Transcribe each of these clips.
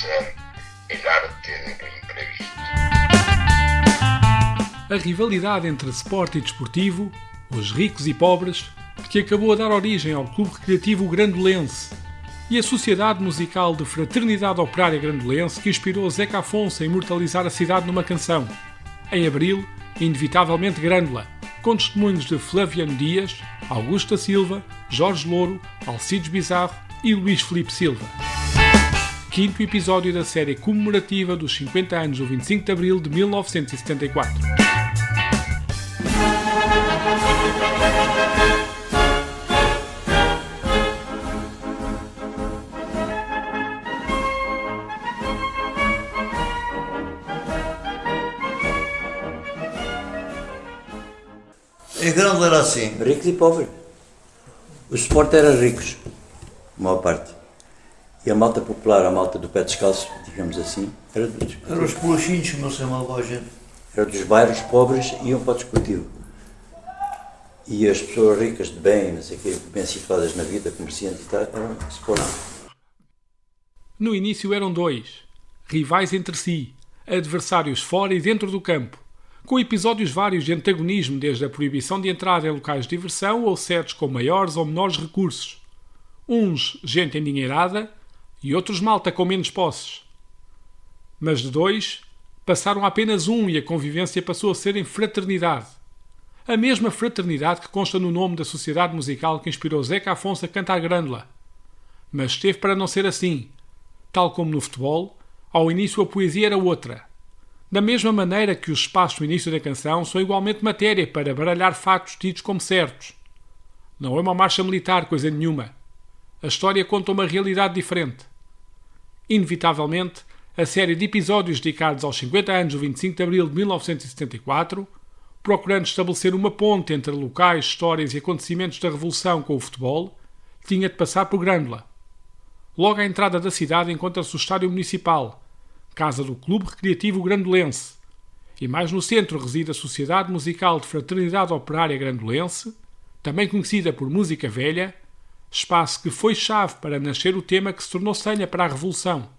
ser el arte de lo imprevisto. A rivalidade entre Sport e Desportivo, os ricos e pobres, que acabou a dar origem ao Clube Recreativo Grandolense, e a Sociedade Musical de Fraternidade Operária Grandolense, que inspirou Zeca Afonso a imortalizar a cidade numa canção. Em abril, inevitavelmente Grândola, com testemunhos de Flaviano Dias, Augusto da Silva, Jorge Louro, Alcides Bizarro e Luís Filipe Silva. Quinto episódio da série comemorativa dos 50 anos do 25 de abril de 1974. Em Grândola era assim. Ricos e pobres. Os Sport eram ricos, a maior parte. E a malta popular, a malta do pé descalço, digamos assim, era dos, Eram os polachinhos, como se chamava a gente. era dos bairros pobres e iam para o desportivo. E as pessoas ricas de bem, não sei o quê, bem situadas na vida, comerciantes e tal, eram Sport. No início eram dois, rivais entre si, adversários fora e dentro do campo, com episódios vários de antagonismo, desde a proibição de entrada em locais de diversão ou sedes com maiores ou menores recursos. Uns gente endinheirada e outros malta com menos posses. Mas de dois, passaram a apenas um e a convivência passou a ser em fraternidade. A mesma fraternidade que consta no nome da sociedade musical que inspirou Zeca Afonso a cantar Grândola. Mas esteve para não ser assim. Tal como no futebol, ao início a poesia era outra. Da mesma maneira que os espaços no início da canção são igualmente matéria para baralhar fatos tidos como certos. Não é uma marcha militar, coisa nenhuma. A história conta uma realidade diferente. Inevitavelmente, a série de episódios dedicados aos 50 anos do 25 de abril de 1974, procurando estabelecer uma ponte entre locais, histórias e acontecimentos da Revolução com o futebol, tinha de passar por Grândola. Logo à entrada da cidade encontra-se o Estádio Municipal, casa do Clube Recreativo Grandolense, e mais no centro reside a Sociedade Musical de Fraternidade Operária Grandolense, também conhecida por Música Velha, espaço que foi chave para nascer o tema que se tornou senha para a Revolução.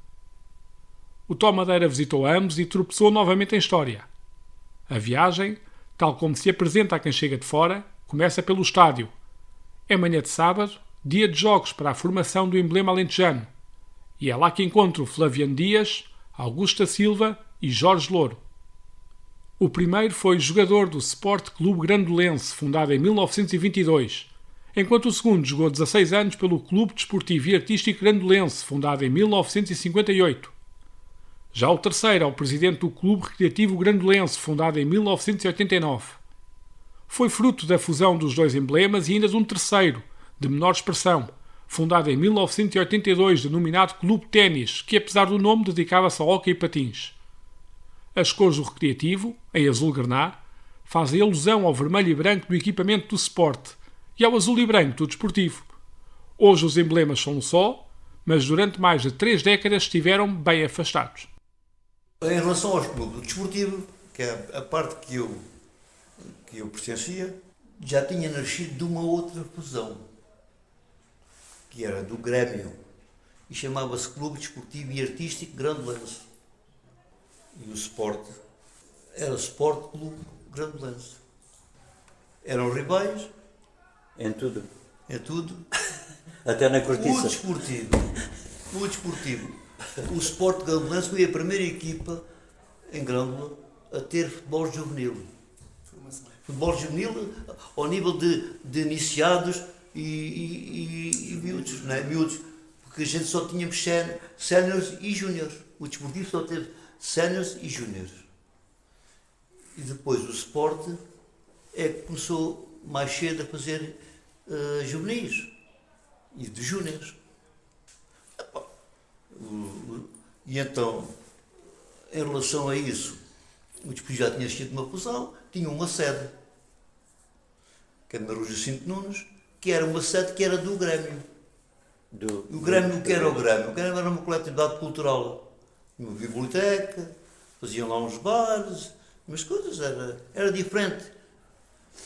O Tó Madeira visitou ambos e tropeçou novamente em história. A viagem, tal como se apresenta a quem chega de fora, começa pelo estádio. É manhã de sábado, dia de jogos para a formação do emblema alentejano, e é lá que encontro Flaviano Dias, Augusto da Silva e Jorge Louro. O primeiro foi jogador do Sport Clube Grandolense, fundado em 1922, enquanto o segundo jogou 16 anos pelo Clube Desportivo e Artístico Grandolense, fundado em 1958. Já o terceiro é o presidente do Clube Recreativo Grandolense, fundado em 1989. Foi fruto da fusão dos dois emblemas e ainda de um terceiro, de menor expressão, fundado em 1982, denominado Clube Ténis, que apesar do nome dedicava-se ao hóquei e patins. As cores do recreativo, em azul grená, fazem alusão ao vermelho e branco do equipamento do Sport e ao azul e branco do desportivo. Hoje os emblemas são um só, mas durante mais de 3 décadas estiveram bem afastados. Em relação aos clubes, o desportivo, que é a parte que eu pertencia, já tinha nascido de uma outra fusão, que era do Grêmio, e chamava-se Clube Desportivo e Artístico Grandolense. E o Sport era Sport Clube Grandolense. Eram rivais Em tudo. em tudo. Até na O cortiça. desportivo. O Sport Grandolense foi a primeira equipa em Grândola a ter futebol juvenil. Futebol juvenil ao nível de iniciados e miúdos, não é? Miúdos, porque a gente só tínhamos séniores e júniores. O desportivo só teve séniores e júniores. E depois o Sport é que começou mais cedo a fazer juvenis e de júniores. E então, em relação a isso, o desportivo já tinha sido uma fusão, tinha uma sede, que era na Rua Jacinto Nunes, que era uma sede que era do Grêmio. O Grêmio, o que era o Grêmio? O Grêmio era uma coletividade cultural. Tinha uma biblioteca, faziam lá uns bares, umas coisas, era diferente.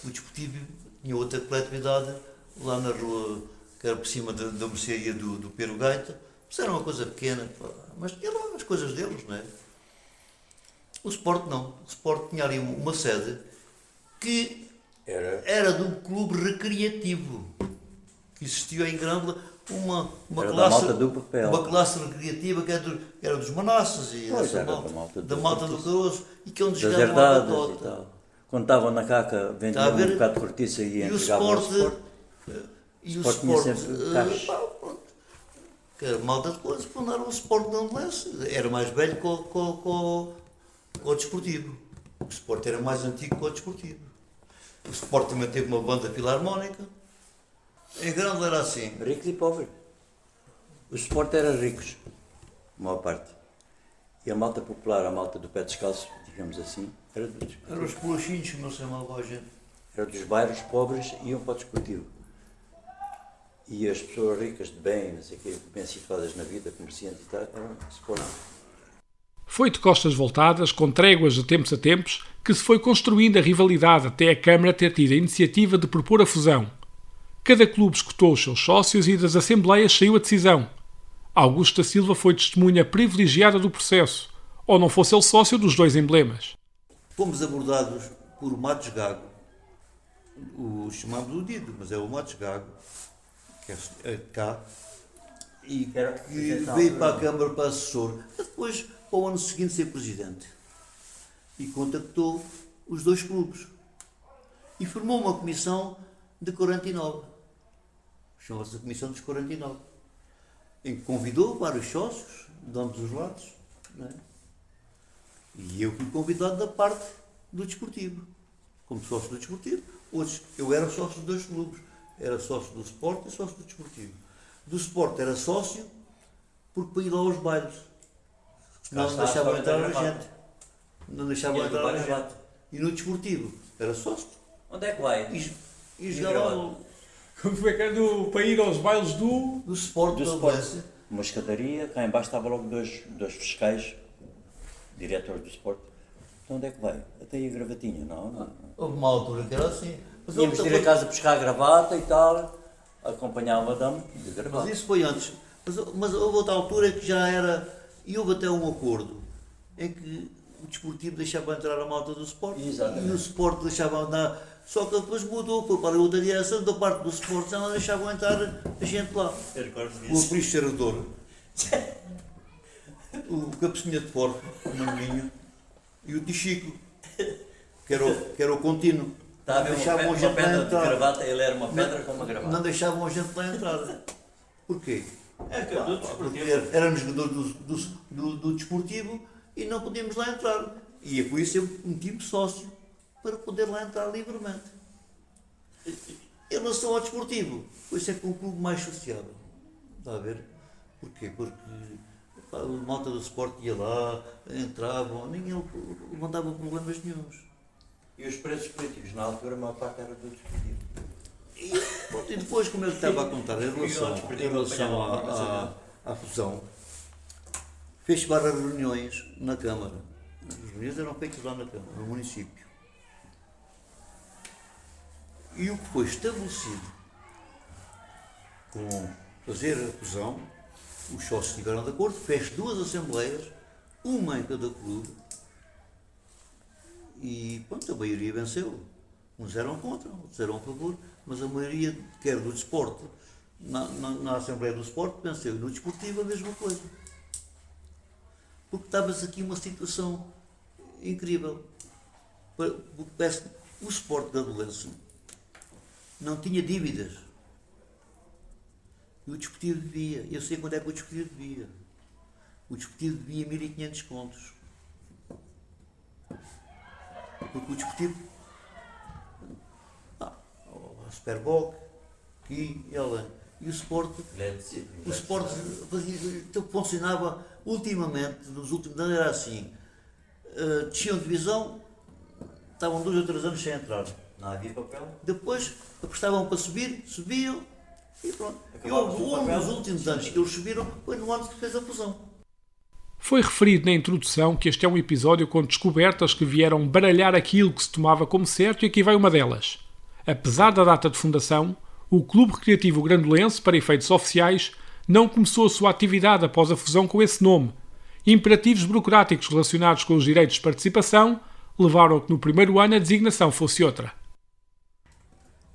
O desportivo tinha outra coletividade lá na rua, que era por cima da mercearia do Pero Gaita, Isso era uma coisa pequena, mas tinha lá as coisas deles, não é? O Sport não. O Sport tinha ali uma sede que era de um clube recreativo que existiu em Grândola, uma classe recreativa que era dos Manassas e da malta do Caroço e que onde jogavam a batota. Quando estavam na caca, vendiam um bocado de cortiça e entregavam ao Sport. E o Sport tinha Sport sempre caixas. Que era malta de coisas, fundaram o Sport de Andelense. Era mais velho que o Desportivo. O Sport era mais antigo que o Desportivo. O Sport também teve uma banda filarmónica. Em Grândola era assim. Ricos e pobres. O Sport era ricos, a maior parte. E a malta popular, a malta do pé descalço, digamos assim, era do Desportivo. Eram os polachinhos, como se chamava a gente. Era dos bairros pobres e iam para o Desportivo. E as pessoas ricas de bem, não sei o quê, bem situadas na vida, comerciantes e tal, eram Sport. Foi de costas voltadas, com tréguas de tempos a tempos, que se foi construindo a rivalidade até a Câmara ter tido a iniciativa de propor a fusão. Cada clube escutou os seus sócios e das assembleias saiu a decisão. Augusto da Silva foi testemunha privilegiada do processo, ou não fosse ele sócio dos dois emblemas. Fomos abordados por Matos Gago, chamámos o Dido, mas é o Matos Gago, que é de cá, e que veio para a Câmara para assessor, depois para o ano seguinte ser presidente. E contactou os dois clubes. E formou uma comissão de 49. Chama-se a Comissão dos 49. Em que convidou vários sócios de ambos os lados. Não é? E eu fui convidado da parte do Desportivo. Como sócio do Desportivo, outros, eu era sócio dos dois clubes. Era sócio do Sport e sócio do Desportivo. Do Sport era sócio porque para ir lá aos bailes. Não deixavam entrar a gente. Não deixavam entrar a gente. E no Desportivo era sócio. Onde é que vai? E jogava Como é que é para ir aos bailes do Sport. Uma escadaria, cá em baixo estava logo dois fiscais, diretores do Sport. Então onde é que vai? Até aí a gravatinha, não? Houve uma altura que era assim. Íamos ir a casa buscar a gravata e tal, acompanhar a madame de gravata. Mas isso foi antes. Mas houve outra altura que já era, e houve até um acordo, em que o Desportivo deixava entrar a malta do Sport. Exatamente. E o Sport deixava andar. Só que depois mudou, foi para outra direção, da parte do Sport já não deixavam entrar a gente lá. O Aprício Cheirador, o Cabecinha de Porco, o Maninho, e o Tichico, que era o contínuo. Está a ver uma pedra de gravata, ele era uma pedra com uma gravata. Não deixavam a gente lá entrar. Porquê? Porque éramos jogadores do Desportivo e não podíamos lá entrar. E por isso eu meti-me sócio para poder lá entrar livremente. Eu não sou ao Desportivo, por isso é que é um clube mais sociável. Está a ver? Porquê? Porque a malta do Sport ia lá, entravam, ninguém levantava problemas nenhuns. E os preços políticos, na altura, a maior parte era do Desportivo. E depois, como eu estava a contar, em relação à fusão, fez várias reuniões na Câmara. As reuniões eram feitas lá na Câmara, no município. E o que foi estabelecido com fazer a fusão, os sócios estiveram de acordo, fez duas assembleias, uma em cada clube, e pronto, a maioria venceu. Uns eram contra, outros eram a favor, mas a maioria, quer do desporto, na Assembleia do Sport, venceu. E no Desportivo a mesma coisa. Porque estava-se aqui uma situação incrível. O Sport da Belenço não tinha dívidas. E o Desportivo devia. Eu sei quando é que o Desportivo devia. O Desportivo devia 1.500 contos. Porque o Desportivo, a Superboc, aqui, ela, e o Sport funcionava ultimamente, nos últimos anos era assim, desciam de divisão, estavam 2 ou 3 anos sem entrar. Não havia papel? Depois apostavam para subir, subiam e pronto. E um dos últimos anos que eles subiram foi no ano que fez a fusão. Foi referido na introdução que este é um episódio com descobertas que vieram baralhar aquilo que se tomava como certo e aqui vai uma delas. Apesar da data de fundação, o Clube Recreativo Grandolense, para efeitos oficiais, não começou a sua atividade após a fusão com esse nome. Imperativos burocráticos relacionados com os direitos de participação levaram a que no primeiro ano a designação fosse outra.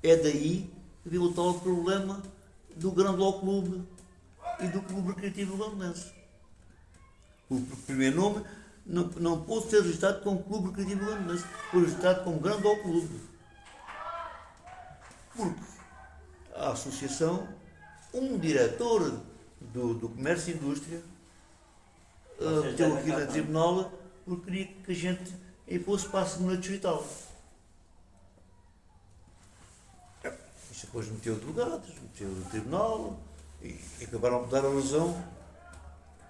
É daí que veio o tal problema do Grândola Clube e do Clube Recreativo Grandelense. O primeiro nome não pôde ser registrado como Clube Recreativo Grandelense, foi registrado como Grândola Clube. Porque a associação, um diretor do Comércio e Indústria, meteu aquilo em tribunal porque queria que a gente fosse para a segunda distrital. Isto depois meteu advogados, meteu o tribunal e acabaram de dar a razão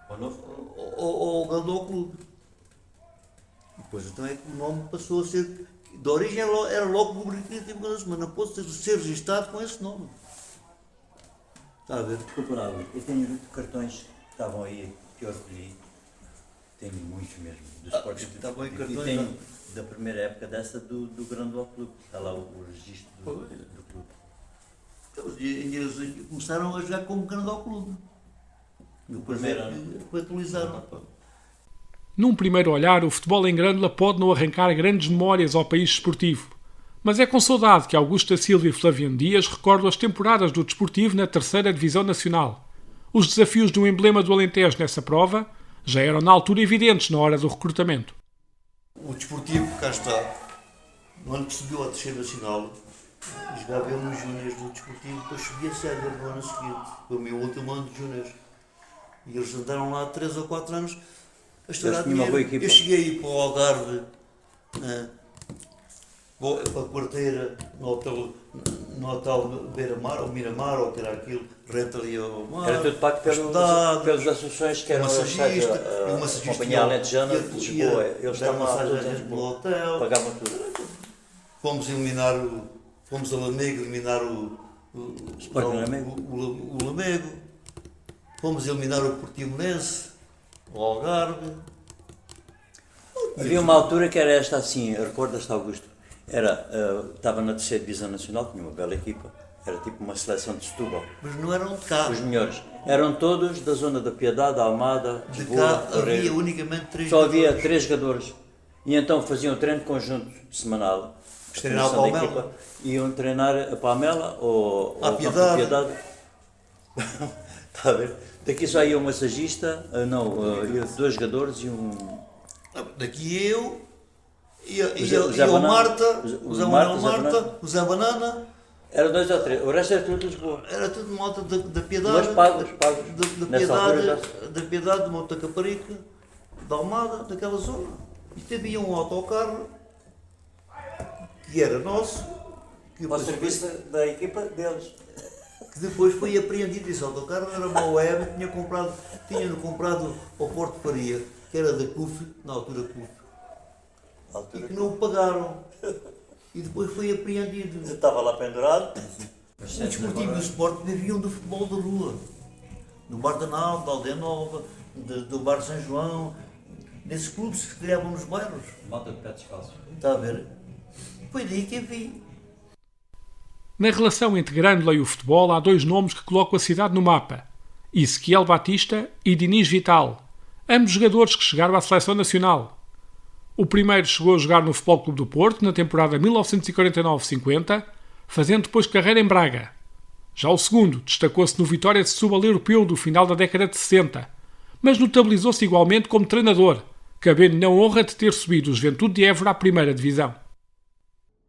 ao Grândola Clube. E depois então é que o nome passou a ser, de origem era logo Clube Recreativo Grandelense, mas não pôde ser registado com esse nome. Está a ver? Desculpa lá, eu tenho cartões que estavam aí, que eu recolhi. Tenho muitos mesmo, do Sport está bem, e cartões, tenho não? da primeira época dessa do Grândola Clube. Está lá o registro do clube. Então, eles começaram a jogar como Grândola Clube. Depois foi atualizaram. Num primeiro olhar, o futebol em Grândola pode não arrancar grandes memórias ao país desportivo. Mas é com saudade que Augusto da Silva e Flaviano Dias recordam as temporadas do desportivo na 3ª Divisão Nacional. Os desafios de um emblema do Alentejo nessa prova já eram na altura evidentes na hora do recrutamento. O desportivo, cá está, no ano que subiu à 3ª Nacional, jogava eu nos júniores do desportivo, depois subia a série no ano seguinte, foi o meu último ano de júniores. E eles andaram lá 3 ou 4 anos a estourar dinheiro. Eu cheguei aí para o Algarve, para a quarteira, no hotel Beira-Mar, ou Miramar, ou que era aquilo, renta ali ao mar. Era tudo pago pelas associações que eram a Companhia Alentejana de Lisboa. Eles estavam lá no hotel, pagavam tudo. Fomos a Lamego eliminar o Lamego. Fomos eliminar o Portimonense, o Algarve. Havia uma altura que era esta assim, recordas-te, Augusto? Estava na 3ª Divisão Nacional, tinha uma bela equipa. Era tipo uma seleção de Setúbal. Mas não eram de cá. Os melhores. Eram todos da zona da Piedade, da Almada, de cá havia unicamente 3 Só jogadores. havia 3 jogadores. E então faziam treino conjunto semanal. Treinar a Palmela. Iam treinar a Palmela ou a Piedade. Está a ver? Daqui só ia um massagista, ia 2 jogadores e um... Daqui eu, o Marta, o Zé Manuel Marta, o Zé Banana. Era 2 ou 3, o resto era tudo de Lisboa. Era tudo malta da Piedade. Mas pagos. Da Piedade, de Monte da Caparica, da Almada, daquela zona. E havia um autocarro que era nosso. Ao serviço da equipa deles. Que depois foi apreendido. Esse autocarro era uma web, tinha-no comprado ao Porto de Faria, que era da CUF, na altura CUF. E que não o pagaram. E depois foi apreendido. Eu estava lá pendurado. O desportivo e o Sport viviam do futebol da rua. Do Bar da Nau, da Aldeia Nova, do Bar São João, nesses clubes que se criavam nos bairros. Malta de pé descalço. Está a ver? Foi daí que eu vi. Na relação entre Grândola e o futebol há 2 nomes que colocam a cidade no mapa. Ezequiel Batista e Diniz Vital. Ambos jogadores que chegaram à seleção nacional. O primeiro chegou a jogar no Futebol Clube do Porto na temporada 1949-50, fazendo depois carreira em Braga. Já o segundo destacou-se no Vitória de Setúbal europeu do final da década de 60, mas notabilizou-se igualmente como treinador, cabendo-lhe a honra de ter subido o Juventude de Évora à primeira divisão.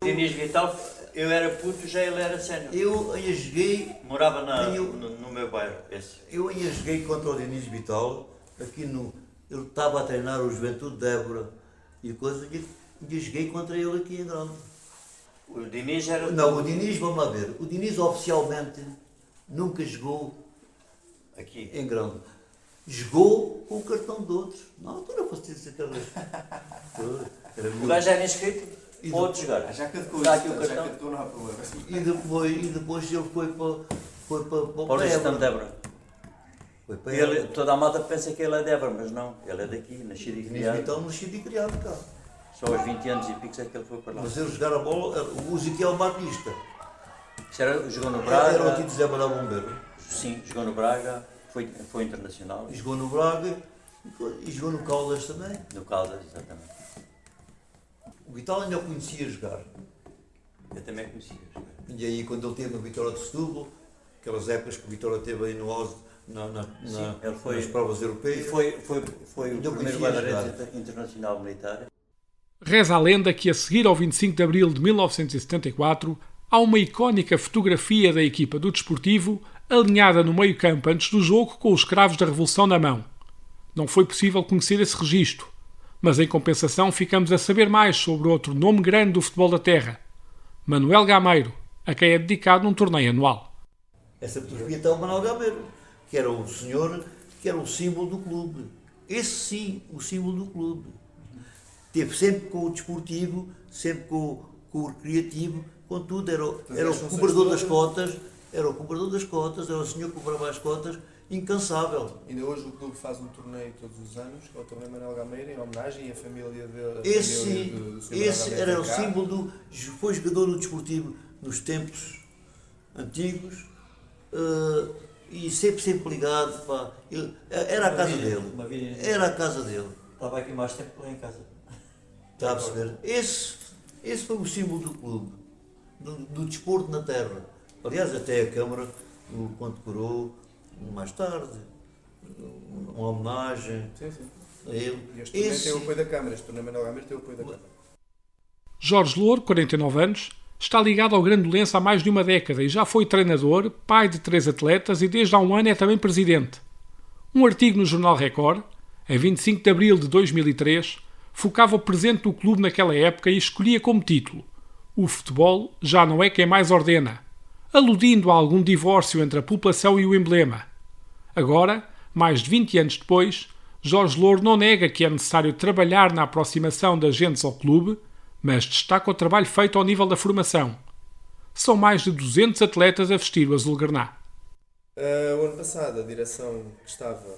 Diniz Vital, eu era puto, já ele era sénior. Eu ainda joguei... Morava no meu bairro, esse. Eu ainda joguei contra o Diniz Vital, aqui no... Ele estava a treinar o Juventude de Évora e coisa, e joguei contra ele aqui em Grândola. O Diniz era... Não, o Diniz, vamos lá ver, o Diniz oficialmente nunca jogou aqui em Grândola. Jogou com o cartão de outros. Na altura fosse isso aquela... O gajo era inscrito, pode jogar. Já que não há problema. E depois ele foi para o Gestão de Évora. Toda a malta pensa que ele é de Évora, mas não, ele é daqui, nascido e criado. Então nascido e criado cá. Só aos 20 anos e pico é que ele foi para lá. Mas ele jogar a bola, o Ezequiel Batista. Jogou no Braga. Era o Tito Zé Manuel Bombeiro. Sim, jogou no Braga. Foi internacional. E jogou no Braga e jogou no Caldas também. No Caldas, exatamente. O Vital ainda o conhecia jogar. Eu também conhecia jogar. E aí quando ele teve no Vitória de Setúbal, aquelas épocas que o Vitória teve aí no Oz, nas provas europeias. E foi o primeiro guarda-redes internacional militar. Reza a lenda que a seguir ao 25 de abril de 1974 há uma icónica fotografia da equipa do Desportivo alinhada no meio-campo antes do jogo com os cravos da Revolução na mão. Não foi possível conhecer esse registro, mas em compensação ficamos a saber mais sobre outro nome grande do futebol da terra, Manuel Gameiro, a quem é dedicado um torneio anual. Essa fotografia está o Manuel Gameiro, que era o senhor, que era o símbolo do clube. Esse sim, o símbolo do clube. Teve sempre com o desportivo, sempre com o recreativo, com tudo. Era o cobrador das cotas, era o senhor que cobrava as cotas, incansável. Ainda hoje o clube faz um torneio todos os anos, que é o torneio Manuel Gameiro, em homenagem, e a família dele. Esse era o símbolo do. Foi jogador do desportivo nos tempos antigos e sempre ligado. Pá. Era a casa dele. Era a casa dele. Estava aqui mais tempo lá em casa. Está a perceber? Esse foi o símbolo do clube, do desporto na terra. Aliás, até a Câmara o condecorou mais tarde, uma homenagem a ele. E este torneio tem o apoio da Câmara, este torneio Manuel Gameiro tem o apoio da Câmara. Jorge Louro, 49 anos, está ligado ao Grandolense há mais de uma década e já foi treinador, pai de 3 atletas e desde há um ano é também presidente. Um artigo no jornal Record, em 25 de abril de 2003, focava o presente do clube naquela época e escolhia como título: "O futebol já não é quem mais ordena", aludindo a algum divórcio entre a população e o emblema. Agora, mais de 20 anos depois, Jorge Louro não nega que é necessário trabalhar na aproximação das gentes ao clube, mas destaca o trabalho feito ao nível da formação. São mais de 200 atletas a vestir o azul-graná. O ano passado, a direção que estava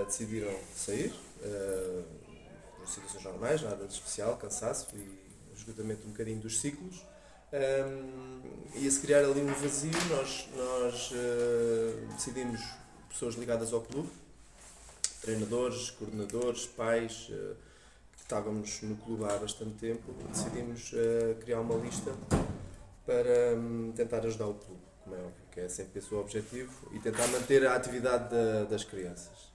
decidiram sair, por situações normais, nada de especial, cansaço e esgotamento um bocadinho dos ciclos. Ia-se criar ali um vazio, nós decidimos, pessoas ligadas ao clube, treinadores, coordenadores, pais, que estávamos no clube há bastante tempo, decidimos criar uma lista para tentar ajudar o clube, como é óbvio, que é sempre esse o objetivo, e tentar manter a atividade das crianças.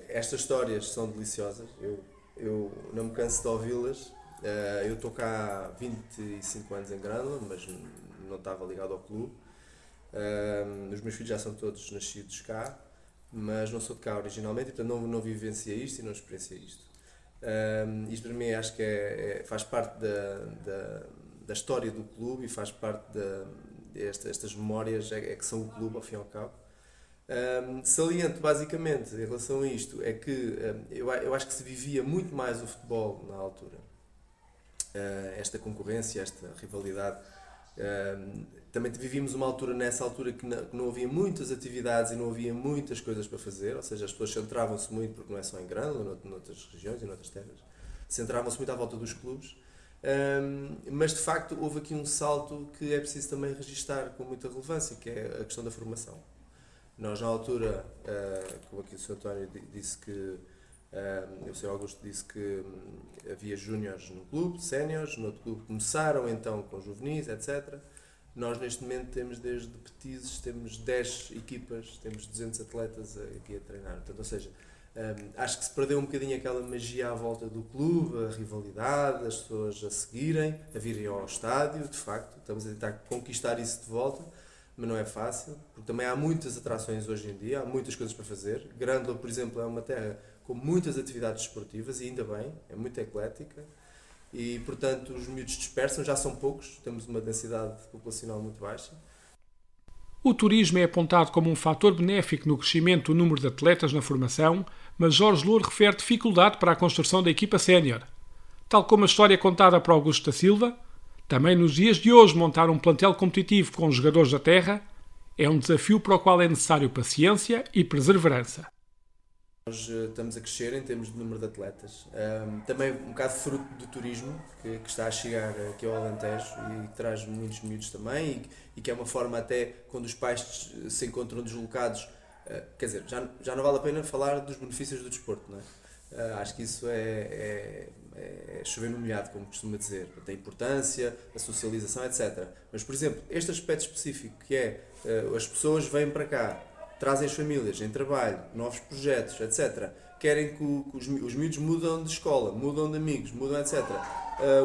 Estas histórias são deliciosas, eu não me canso de ouvi-las. Eu estou cá há 25 anos em Grândola, mas não estava ligado ao clube. Os meus filhos já são todos nascidos cá, mas não sou de cá originalmente, então não vivenciei isto e não experienciei isto. Isto para mim acho que faz parte da história do clube e faz parte destas memórias que são o clube, ao fim e ao cabo. Saliento basicamente em relação a isto é que eu acho que se vivia muito mais o futebol na altura. Esta concorrência, esta rivalidade. Também vivíamos uma altura, nessa altura, que não havia muitas atividades e não havia muitas coisas para fazer, ou seja, as pessoas centravam-se muito, porque não é só em Grândola, noutras regiões e noutras terras, centravam-se muito à volta dos clubes, mas de facto houve aqui um salto que é preciso também registar com muita relevância, que é a questão da formação. Nós na altura, como aqui o Sr. António disse que o Sr. Augusto disse que havia júniores no clube, séniores, no outro clube começaram então com juvenis, etc. Nós neste momento temos desde petizes, temos 10 equipas, temos 200 atletas aqui a treinar. Portanto, ou seja, acho que se perdeu um bocadinho aquela magia à volta do clube, a rivalidade, as pessoas a seguirem, a virem ao estádio, de facto. Estamos a tentar conquistar isso de volta, mas não é fácil, porque também há muitas atrações hoje em dia, há muitas coisas para fazer. Grândola, por exemplo, é uma terra com muitas atividades desportivas e ainda bem, é muito eclética e, portanto, os miúdos dispersam, já são poucos, temos uma densidade populacional muito baixa. O turismo é apontado como um fator benéfico no crescimento do número de atletas na formação, mas Jorge Louro refere dificuldade para a construção da equipa sénior. Tal como a história contada por Augusto da Silva, também nos dias de hoje montar um plantel competitivo com os jogadores da terra é um desafio para o qual é necessário paciência e perseverança. Nós estamos a crescer em termos de número de atletas, também um bocado fruto do turismo que está a chegar aqui ao Alentejo e que traz muitos miúdos também e que é uma forma até, quando os pais se encontram deslocados, Quer dizer, já não vale a pena falar dos benefícios do desporto, não é? Acho que isso é chover no molhado, como costuma dizer. A importância, a socialização, etc. Mas, por exemplo, este aspecto específico que é as pessoas vêm para cá, trazem as famílias em trabalho, novos projetos, etc. Querem que os miúdos mudam de escola, mudam de amigos, mudam, etc.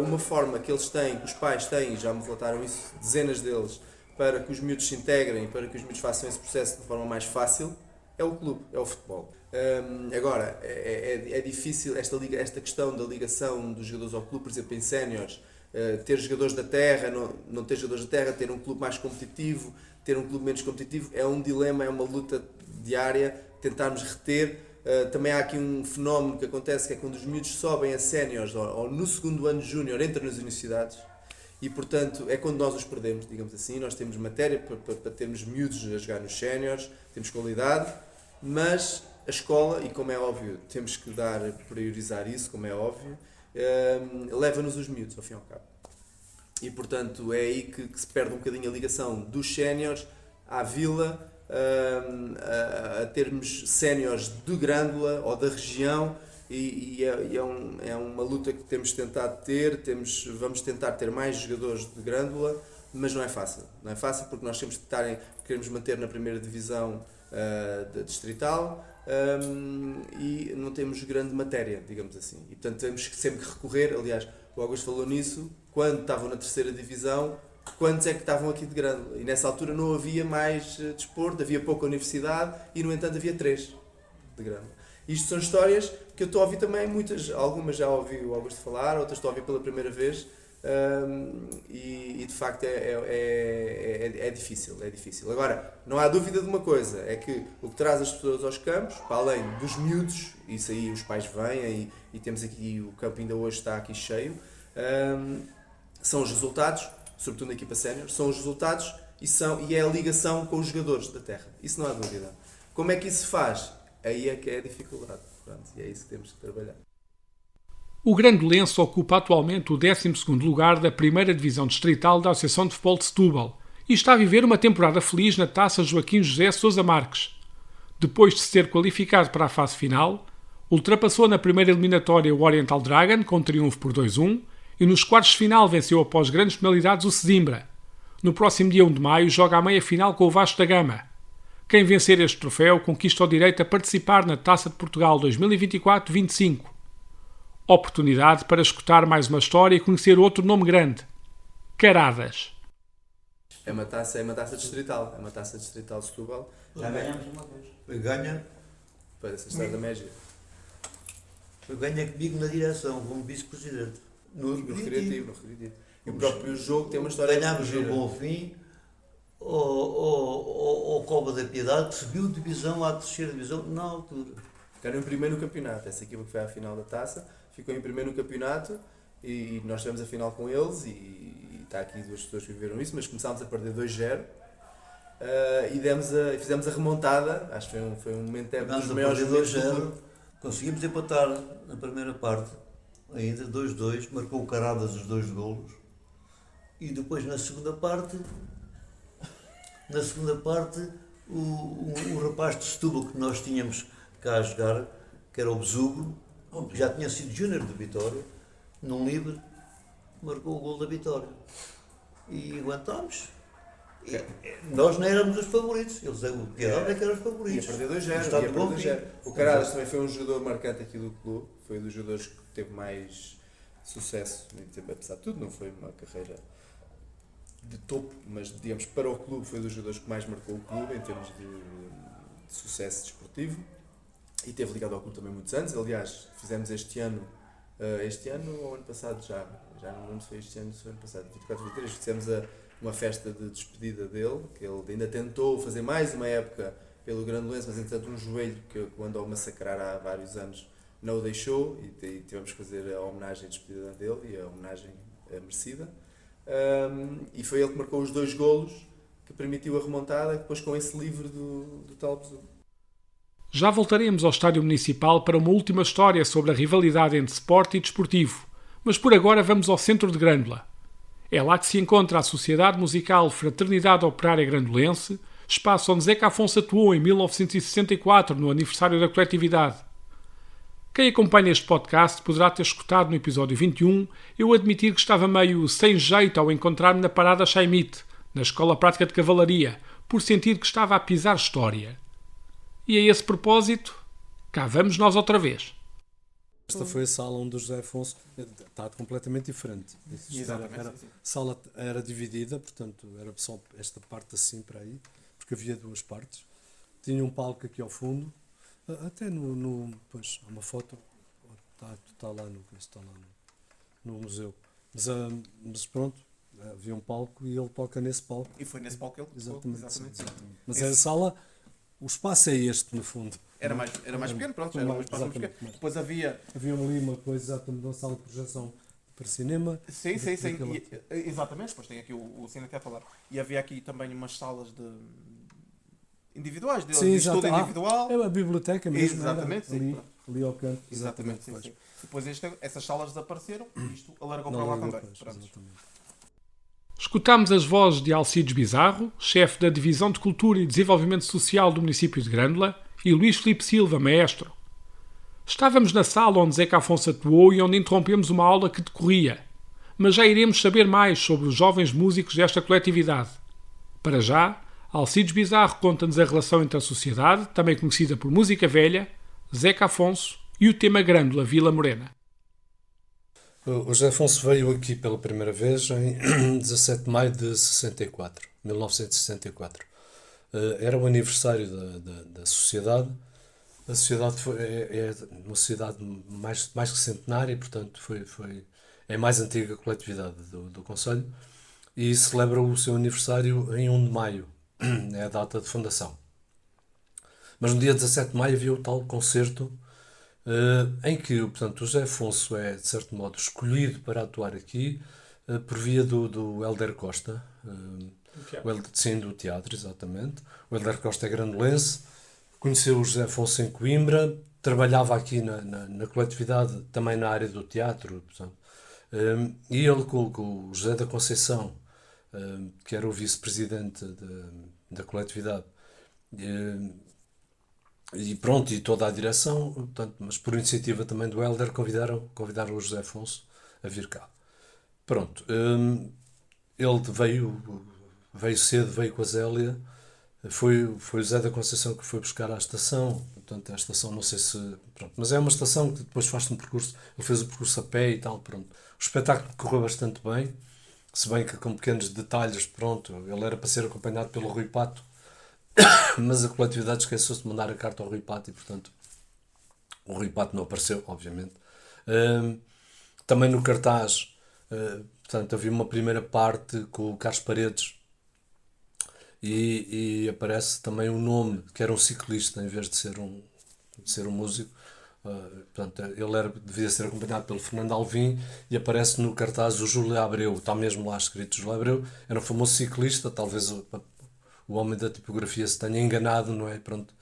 Uma forma que eles têm, que os pais têm, já me relataram isso, dezenas deles, para que os miúdos se integrem, para que os miúdos façam esse processo de forma mais fácil, é o clube, é o futebol. Agora, é difícil esta questão da ligação dos jogadores ao clube, por exemplo, em séniores, ter jogadores da terra, não ter jogadores da terra, ter um clube mais competitivo, ter um clube menos competitivo, é um dilema, é uma luta diária, tentarmos reter. Também há aqui um fenómeno que acontece, que é quando os miúdos sobem a séniores ou no segundo ano de júnior, entram nas universidades, e portanto é quando nós os perdemos, digamos assim. Nós temos matéria para termos miúdos a jogar nos séniores, temos qualidade, mas a escola, e como é óbvio, temos que priorizar isso, como é óbvio, leva-nos os miúdos, ao fim e ao cabo. E portanto é aí que se perde um bocadinho a ligação dos séniores à vila, a termos séniores de Grândola ou da região, e é uma luta que temos tentado ter. Vamos tentar ter mais jogadores de Grândola, mas não é fácil. Não é fácil porque nós queremos manter na primeira divisão da distrital, e não temos grande matéria, digamos assim. E portanto temos sempre que recorrer, aliás, o Augusto falou nisso, quando estavam na terceira divisão, quantos é que estavam aqui de Grândola? E nessa altura não havia mais desporto, havia pouca universidade, e no entanto havia 3 de Grândola. Isto são histórias que eu estou a ouvir também, algumas já ouvi o Augusto falar, outras estou a ouvir pela primeira vez, e de facto é difícil. Agora, não há dúvida de uma coisa, é que o que traz as pessoas aos campos, para além dos miúdos, isso aí os pais vêm, e temos aqui, o campo ainda hoje está aqui cheio, são os resultados, sobretudo na equipa sénior, são os resultados e é a ligação com os jogadores da terra. Isso não há dúvida. Como é que isso se faz? Aí é que é a dificuldade. Pronto, e é isso que temos que trabalhar. O Grandolense ocupa atualmente o 12º lugar da primeira divisão distrital da Associação de Futebol de Setúbal e está a viver uma temporada feliz na Taça Joaquim José Sousa Marques. Depois de se ter qualificado para a fase final, ultrapassou na primeira eliminatória o Oriental Dragon com triunfo por 2-1 e nos quartos de final venceu após grandes penalidades o Sesimbra. No próximo dia 1 de maio joga a meia-final com o Vasco da Gama. Quem vencer este troféu conquista o direito a participar na Taça de Portugal 2024-25. Oportunidade para escutar mais uma história e conhecer outro nome grande. Caradas. É uma taça distrital. É uma taça distrital de Setúbal. Já ganhamos uma vez. Ganha. Para essa história da Mégia. Ganha comigo na direção, como vice-presidente. No recreativo. E o próprio jogo tem uma história. Ganhámos no Bonfim, ao Cova da Piedade, que subiu divisão à terceira divisão na altura. Ficaram em primeiro no campeonato. Essa equipa que foi à final da taça ficou em primeiro no campeonato, e nós tivemos a final com eles, e está aqui 2 pessoas que viveram isso, mas começámos a perder 2-0, e fizemos a remontada. Acho que foi um momento dos maiores momentos do clube. Conseguimos empatar na primeira parte, ainda 2-2, marcou o Caradas os 2 golos, e depois na segunda parte o rapaz de Setúbal que nós tínhamos cá a jogar, que era o Besugo, que já tinha sido júnior de Vitória, num livre, marcou o gol da Vitória. E aguentámos. Nós não éramos os favoritos, eles o Piedade é que eram os favoritos. Ia perder 2-0. O Caradas também foi um jogador marcante aqui do clube, foi um dos jogadores que teve mais sucesso, apesar de tudo, não foi uma carreira de topo, mas digamos, para o clube foi um dos jogadores que mais marcou o clube em termos de sucesso desportivo, e teve ligado ao clube também muitos anos. Aliás, fizemos este ano ou ano passado, já não lembro se foi este ano ou se foi ano passado, 24-23, fizemos uma festa de despedida dele, que ele ainda tentou fazer mais uma época pelo Grandolense, mas entretanto um joelho que o andou a massacrar há vários anos não o deixou, e tivemos que fazer a homenagem de despedida dele, e a homenagem merecida. E foi ele que marcou os 2 golos que permitiu a remontada, depois com esse livre do tal Besugo. Já voltaremos ao Estádio Municipal para uma última história sobre a rivalidade entre Sport e Desportivo, mas por agora vamos ao centro de Grândola. É lá que se encontra a Sociedade Musical Fraternidade Operária Grandolense, espaço onde Zeca Afonso atuou em 1964, no aniversário da coletividade. Quem acompanha este podcast poderá ter escutado no episódio 21 eu admitir que estava meio sem jeito ao encontrar-me na parada Chaimite, na Escola Prática de Cavalaria, por sentir que estava a pisar história. E a esse propósito, cá vamos nós outra vez. Esta foi a sala onde o José Afonso está completamente diferente. A sala era dividida, portanto era só esta parte assim para aí, porque havia duas partes. Tinha um palco aqui ao fundo, até pois há uma foto, está lá no museu. Mas pronto, havia um palco e ele toca nesse palco. E foi nesse palco que ele tocou. Exatamente. Mas a sala, o espaço é este no fundo. Era mais pequeno, pronto, era um espaço mais pequeno. Depois havia ali uma coisa, exatamente, uma sala de projeção para cinema. Sim. Exatamente, depois tem aqui o Cine Teatro. E havia aqui também umas salas de individuais, de estudo individual. É a biblioteca mesmo. Exatamente, ali ao canto. Exatamente, sim. Depois essas salas desapareceram e isto alargou para lá também. Escutámos as vozes de Alcides Bizarro, chefe da Divisão de Cultura e Desenvolvimento Social do município de Grândola, e Luís Filipe Silva, maestro. Estávamos na sala onde Zeca Afonso atuou e onde interrompemos uma aula que decorria, mas já iremos saber mais sobre os jovens músicos desta coletividade. Para já, Alcides Bizarro conta-nos a relação entre a sociedade, também conhecida por música velha, Zeca Afonso e o tema Grândola Vila Morena. O José Afonso veio aqui pela primeira vez em 17 de maio de 1964. Era o aniversário da sociedade. A sociedade é uma sociedade mais que centenária, portanto é a mais antiga coletividade do concelho e celebra o seu aniversário em 1 de maio, é a data de fundação. Mas no dia 17 de maio havia o tal concerto em que, portanto, o José Afonso é, de certo modo, escolhido para atuar aqui por via do Hélder Costa, do teatro, exatamente. O Hélder Costa é grandolense, conheceu o José Afonso em Coimbra, trabalhava aqui na coletividade, também na área do teatro, portanto, e ele com o José da Conceição, que era o vice-presidente da coletividade, e pronto, e toda a direção, portanto, mas por iniciativa também do Hélder, convidaram o José Afonso a vir cá. Pronto, ele veio cedo, veio com a Zélia, foi o José da Conceição que foi buscar à estação, portanto a estação não sei se... Pronto, mas é uma estação que depois faz um percurso, ele fez o percurso a pé e tal, pronto. O espetáculo correu bastante bem, se bem que com pequenos detalhes, pronto, ele era para ser acompanhado pelo Rui Pato, mas a coletividade esqueceu-se de mandar a carta ao Rui Pato e, portanto, o Rui Pato não apareceu, obviamente. Também no cartaz, portanto, havia uma primeira parte com o Carlos Paredes e aparece também um nome, que era um ciclista, em vez de ser um músico. Portanto, ele devia ser acompanhado pelo Fernando Alvim e aparece no cartaz o Júlio Abreu, está mesmo lá escrito Júlio Abreu, era um famoso ciclista, talvez o homem da tipografia se tenha enganado, não é? Pronto.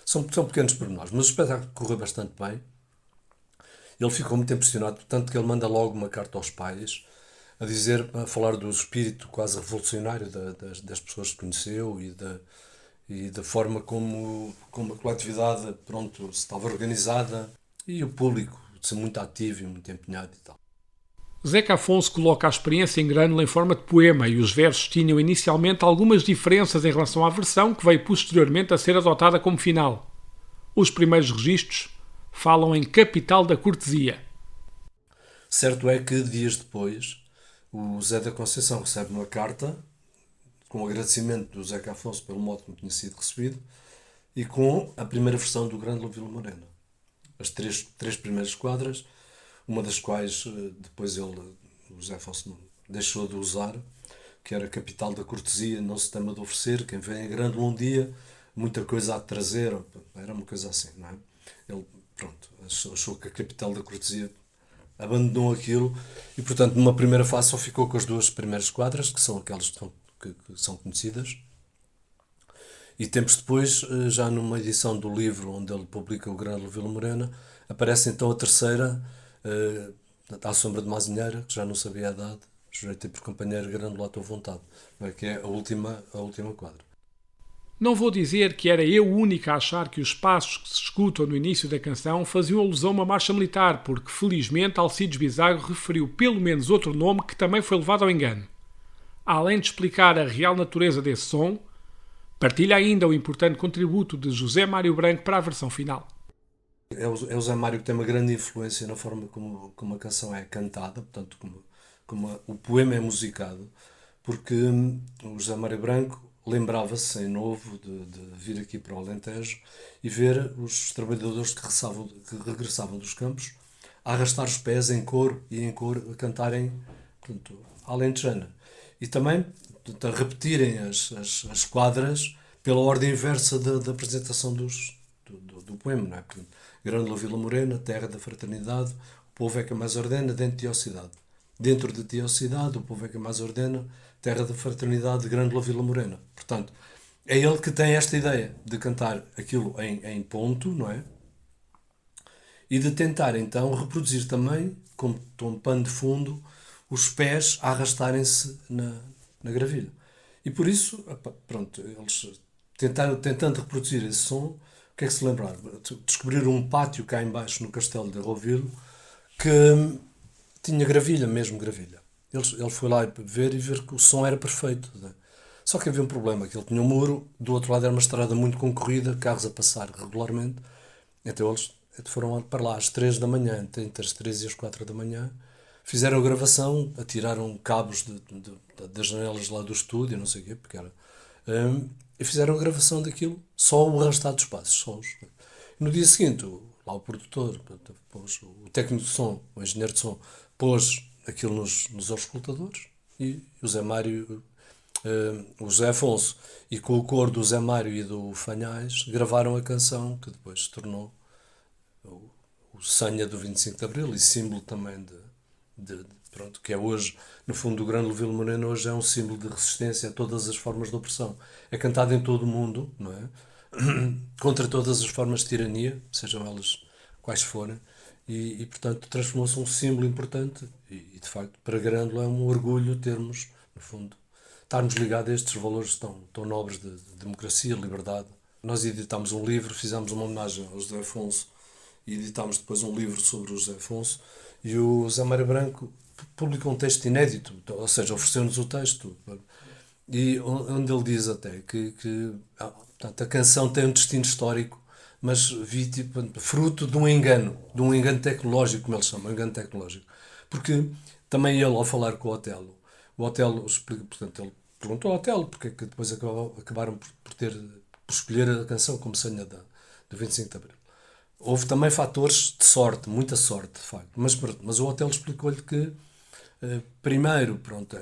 São pequenos pormenores, mas o espetáculo correu bastante bem. Ele ficou muito impressionado, tanto que ele manda logo uma carta aos pais a falar do espírito quase revolucionário das pessoas que conheceu e da forma como a coletividade, pronto, estava organizada e o público de ser muito ativo e muito empenhado e tal. Zeca Afonso coloca a experiência em Grândola em forma de poema e os versos tinham inicialmente algumas diferenças em relação à versão que veio posteriormente a ser adotada como final. Os primeiros registros falam em capital da cortesia. Certo é que dias depois o Zé da Conceição recebe uma carta com o agradecimento do Zeca Afonso pelo modo como tinha sido recebido e com a primeira versão do Grândola Vila Morena. As três primeiras quadras, uma das quais depois o José Afonso deixou de usar, que era capital da cortesia, não se tema de oferecer, quem vem a Grândola um dia, muita coisa a trazer, era uma coisa assim, não é? Ele, pronto, achou que a capital da cortesia abandonou aquilo e, portanto, numa primeira fase só ficou com as duas primeiras quadras, que são aquelas que são conhecidas, e tempos depois, já numa edição do livro onde ele publica o Grândola Vila Morena, aparece então a terceira, À Sombra de Mazinheira, que já não sabia a idade, jureitei por companheiro Grândola à tua vontade, que é a última quadra. Não vou dizer que era eu o único a achar que os passos que se escutam no início da canção faziam alusão a uma marcha militar, porque felizmente Alcides Bizarro referiu pelo menos outro nome que também foi levado ao engano. Além de explicar a real natureza desse som, partilha ainda o importante contributo de José Mário Branco para a versão final. É o José Mário que tem uma grande influência na forma como a canção é cantada, portanto, como o poema é musicado, porque o José Mário Branco lembrava-se em novo de vir aqui para o Alentejo e ver os trabalhadores que regressavam dos campos a arrastar os pés em coro a cantarem, portanto, alentejana. E também a repetirem as quadras pela ordem inversa da apresentação do poema, não é? Portanto, Grândola Vila Morena, terra da fraternidade, o povo é que mais ordena dentro de ti, ó cidade. Dentro de ti, ó cidade, o povo é que mais ordena, terra da fraternidade, Grândola Vila Morena. Portanto, é ele que tem esta ideia de cantar aquilo em ponto, não é? E de tentar, então, reproduzir também, como tom pano de fundo, os pés a arrastarem-se na gravilha. E por isso, pronto, eles tentando reproduzir esse som, o que é que se lembraram? Descobriram um pátio cá embaixo no castelo de Roville que tinha gravilha, mesmo gravilha. Ele foi lá ver que o som era perfeito. Né? Só que havia um problema, que ele tinha um muro, do outro lado era uma estrada muito concorrida, carros a passar regularmente. Então eles foram para lá às 3 da manhã, entre as 3 e as 4 da manhã, fizeram a gravação, atiraram cabos das janelas lá do estúdio, não sei o quê, porque era... e fizeram a gravação daquilo, só o arrastado dos passos, sons. No dia seguinte, lá o produtor, o técnico de som, o engenheiro de som, pôs aquilo nos auscultadores e o Zé Mário, o José Afonso, e com o coro do Zé Mário e do Fanhais, gravaram a canção que depois se tornou o senha do 25 de Abril e símbolo também pronto, que é hoje, no fundo, o Grândola Vila Morena hoje é um símbolo de resistência a todas as formas de opressão. É cantado em todo o mundo, não é? Contra todas as formas de tirania, sejam elas quais forem, e portanto, transformou-se um símbolo importante e, de facto, para Grândola é um orgulho termos, no fundo, estarmos ligados a estes valores tão nobres de democracia, liberdade. Nós editámos um livro, fizemos uma homenagem ao José Afonso e editámos depois um livro sobre o José Afonso e o José Mário Branco publicou um texto inédito, ou seja, ofereceu-nos o texto, e onde ele diz até que portanto, a canção tem um destino histórico, mas fruto de um engano tecnológico, como ele chama, um engano tecnológico. Porque também ele, ao falar com o Otelo explica, portanto, ele perguntou ao Otelo porque é que depois acabaram por escolher a canção como senha do 25 de Abril. Houve também fatores de sorte, muita sorte, de facto. Mas o Otelo explicou-lhe que, primeiro, pronto,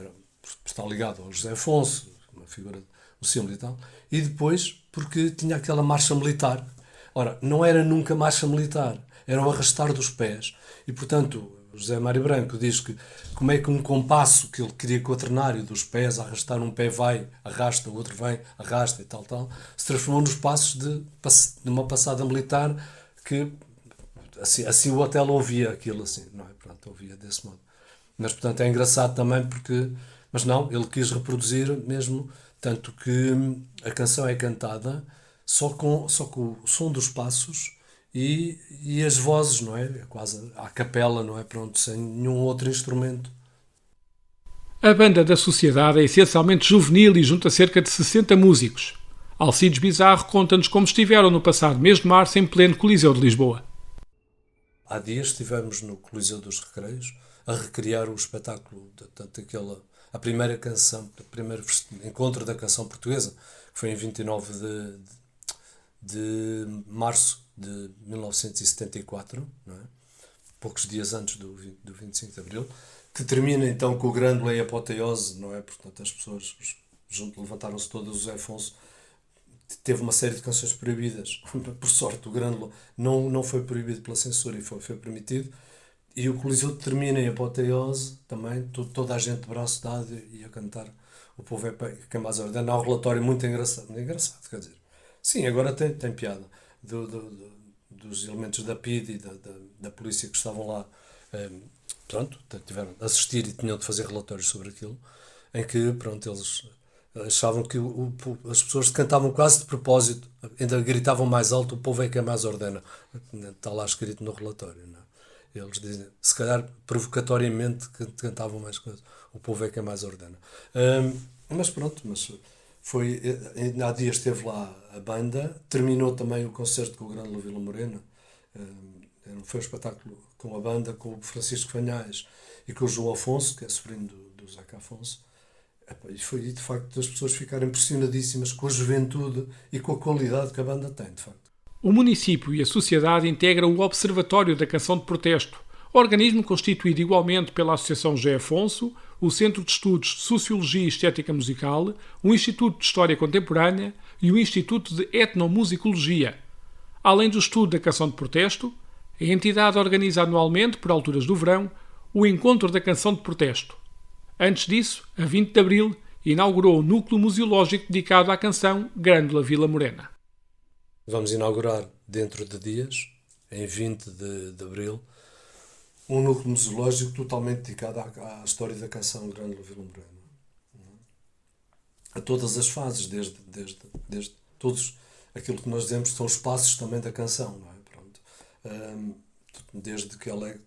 está ligado ao José Afonso, uma figura, um símbolo e tal, e depois porque tinha aquela marcha militar. Ora, não era nunca marcha militar, era o arrastar dos pés. E, portanto, o José Mário Branco diz que como é que um compasso que ele queria quaternário dos pés, a arrastar um pé vai, arrasta, o outro vem, arrasta e tal, se transformou nos passos de uma passada militar que assim o Otelo ouvia aquilo assim, não é? Pronto, ouvia desse modo. Mas, portanto, é engraçado também porque... Mas não, ele quis reproduzir mesmo, tanto que a canção é cantada só com o som dos passos e as vozes, não é? É quase à capela, não é? Pronto, sem nenhum outro instrumento. A banda da Sociedade é essencialmente juvenil e junta cerca de 60 músicos. Alcides Bizarro conta-nos como estiveram no passado mês de março em pleno Coliseu de Lisboa. Há dias estivemos no Coliseu dos Recreios a recriar o espetáculo, a primeira canção, o primeiro encontro da canção portuguesa, que foi em 29 de março de 1974, não é? Poucos dias antes do 25 de Abril, que termina então com o Grândola em apoteose, não é? Portanto, as pessoas levantaram-se todas, o José Afonso teve uma série de canções proibidas. Por sorte, o Grândola não foi proibido pela censura e foi permitido. E o Coliseu termina em apoteose também, toda a gente de braço dado e a cantar O Povo é quem mais ordena. Há um relatório muito engraçado, quer dizer. Sim, agora tem piada dos elementos da PID e da polícia que estavam lá, pronto, tiveram de assistir e tinham de fazer relatórios sobre aquilo, em que, pronto, eles Achavam que as pessoas cantavam quase de propósito, ainda gritavam mais alto: o povo é que mais ordena. Está lá escrito no relatório, não é? Eles dizem, se calhar provocatoriamente, cantavam mais coisas: o povo é que mais ordena. Mas pronto, foi, há dias esteve lá a banda, terminou também o concerto com o Grande Vila Morena. Foi um espetáculo com a banda, com o Francisco Fanhais e com o João Afonso, que é sobrinho do Zeca Afonso. E foi de facto as pessoas ficarem impressionadíssimas com a juventude e com a qualidade que a banda tem, de facto. O município e a sociedade integram o Observatório da Canção de Protesto, organismo constituído igualmente pela Associação José Afonso, o Centro de Estudos de Sociologia e Estética Musical, o Instituto de História Contemporânea e o Instituto de Etnomusicologia. Além do estudo da canção de protesto, a entidade organiza anualmente, por alturas do verão, o Encontro da Canção de Protesto. Antes disso, a 20 de abril, inaugurou o núcleo museológico dedicado à canção Grândola Vila Morena. Vamos inaugurar dentro de dias, em 20 de abril, um núcleo museológico totalmente dedicado à história da canção Grândola Vila Morena. A todas as fases, desde todos aquilo que nós dizemos que são os passos também da canção, não é? Pronto. Desde que o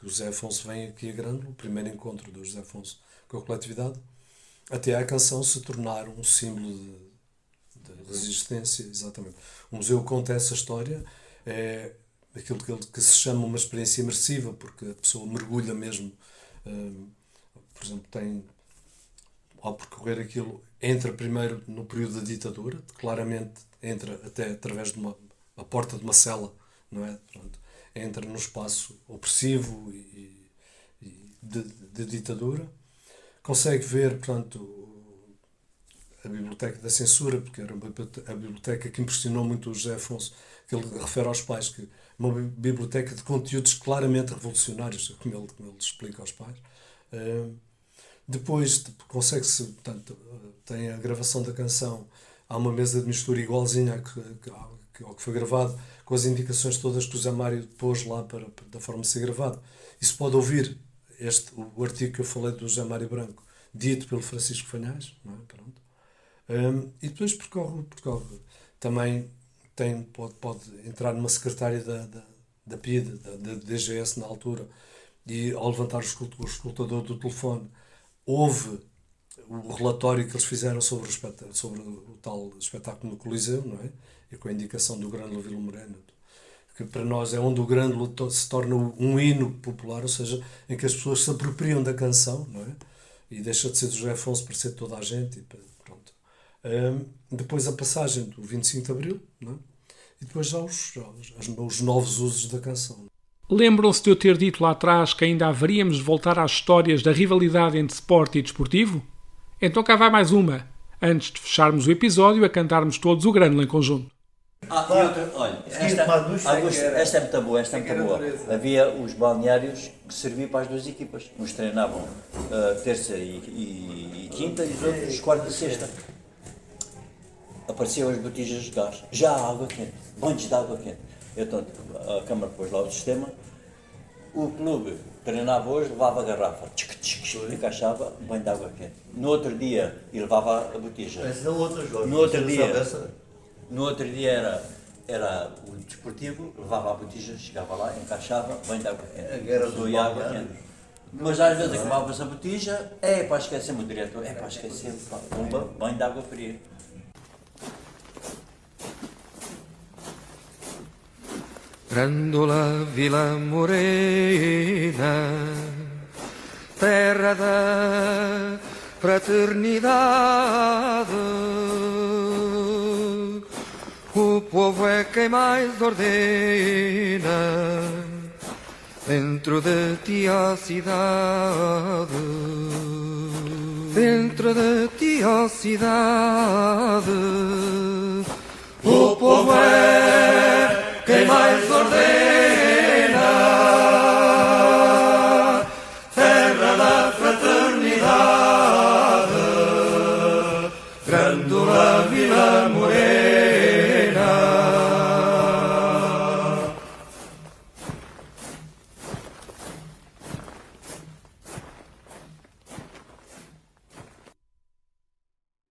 José Afonso vem aqui a Grândola, o primeiro encontro do José Afonso com a coletividade, até a canção se tornar um símbolo de resistência, exatamente. O museu conta essa história, é aquilo que se chama uma experiência imersiva, porque a pessoa mergulha mesmo, por exemplo, ao percorrer aquilo, entra primeiro no período da ditadura, claramente entra até através de a porta de uma cela, não é? Pronto. Entra no espaço opressivo e de ditadura, consegue ver, portanto, a Biblioteca da Censura, porque era a biblioteca que impressionou muito o José Afonso, que ele refere aos pais, que é uma biblioteca de conteúdos claramente revolucionários, como ele explica aos pais. Depois consegue-se, portanto, tem a gravação da canção, há uma mesa de mistura igualzinha ao que foi gravado, com as indicações todas que o Zé Mário pôs lá da forma de ser gravado. Isso pode ouvir o artigo que eu falei do José Mário Branco, dito pelo Francisco Fanhais, não é? Pronto. E depois percorre também pode entrar numa secretária da PIDE, da DGS na altura, e ao levantar o escutador do telefone, houve o relatório que eles fizeram sobre o tal espetáculo no Coliseu, não é? E com a indicação do Grândola Vila Morena, que para nós é onde o Grândola se torna um hino popular, ou seja, em que as pessoas se apropriam da canção, não é? E deixa de ser do José Afonso para ser toda a gente, e pronto. Depois a passagem do 25 de Abril, não é? E depois já os novos usos da canção. Lembram-se de eu ter dito lá atrás que ainda haveríamos de voltar às histórias da rivalidade entre sport e desportivo? Então cá vai mais uma, antes de fecharmos o episódio a cantarmos todos o Grândola em conjunto. E outra, olha, esta é muito boa, Havia os balneários que serviam para as duas equipas. Uns treinavam terça e quinta e os outros quarta e sexta. Apareciam as botijas de gás, já há água quente, banhos de água quente. Então a Câmara pôs lá o sistema, o clube treinava hoje, levava a garrafa, encaixava, banho de água quente. No outro dia, e levava a botija. No outro dia era o desportivo, levava a botija, chegava lá, encaixava, banho de água quente. Água quente. Mas às vezes acabava-se a botija, para esquecer-me o diretor, para esquecer-me, pumba, banho de água fria. Grândola Vila Morena, terra da fraternidade, o povo é quem mais ordena, dentro de ti a cidade, dentro de ti a cidade, o povo é quem mais ordena, terra da fraternidade, Grândola